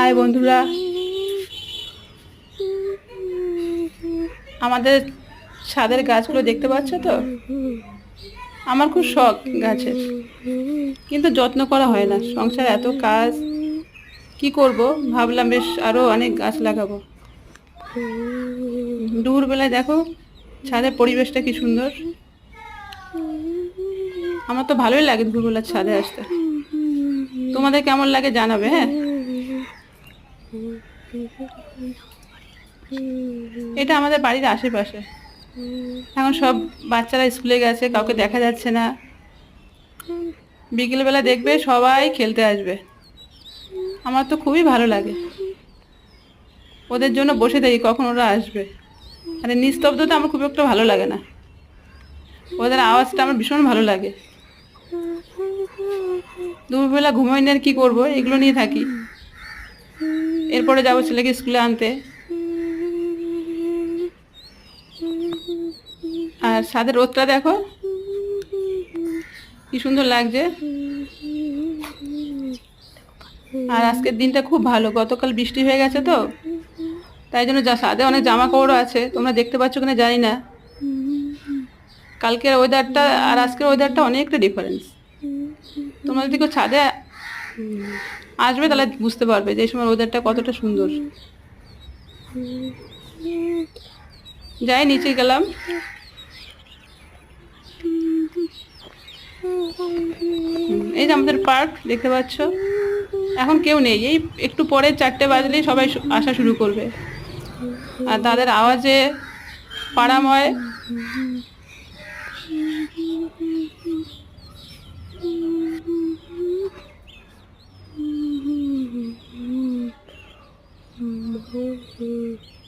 High বন্ধুরা, আমাদের ছাদের গাছগুলো দেখতে পাচ্ছ তো? আমার খুব শখ গাছের, কিন্তু যত্ন করা হয় না। সংসারে এত কাজ, কি করব? ভাবলাম বেশ আরো অনেক গাছ লাগাবো। দুপুরবেলায় দেখো ছাদের পরিবেশটা কি সুন্দর। আমার তো ভালোই লাগে দুপুরবেলা ছাদে আসতে। তোমাদের কেমন লাগে জানাবে, হ্যাঁ? এটা আমাদের বাড়ির আশেপাশে। এখন সব বাচ্চারা স্কুলে গেছে, কাউকে দেখা যাচ্ছে না। বিকেলবেলা দেখবে সবাই খেলতে আসবে। আমার তো খুবই ভালো লাগে, ওদের জন্য বসে থাকি কখন ওরা আসবে। আর এই নিস্তব্ধতা আমার খুব একটা ভালো লাগে না, ওদের আওয়াজটা আমার ভীষণ ভালো লাগে। দুপুরবেলা ঘুমোই নিয়ে আর কি করবো, এগুলো নিয়ে থাকি। এরপরে যাবো ছেলেকে স্কুলে আনতে। আর ছাদের রোদটা দেখো কি সুন্দর লাগছে। আর আজকের দিনটা খুব ভালো, গতকাল বৃষ্টি হয়ে গেছে তো, তাই জন্য ছাদে অনেক জামা কাপড়ও আছে। তোমরা দেখতে পাচ্ছ কিনা জানি না। কালকের ওয়েদারটা আর আজকের ওয়েদারটা অনেকটা ডিফারেন্স। তোমরা যদি কেউ ছাদে আসবে তাহলে বুঝতে পারবে যে এই সময় ওয়েদারটা কতটা সুন্দর। যাই নিচে গেলাম। এই যে আমাদের পার্ক দেখতে পাচ্ছ, এখন কেউ নেই। এই একটু পরে 4টে বাজলেই সবাই আসা শুরু করবে, আর তাদের আওয়াজে পাড়াময়।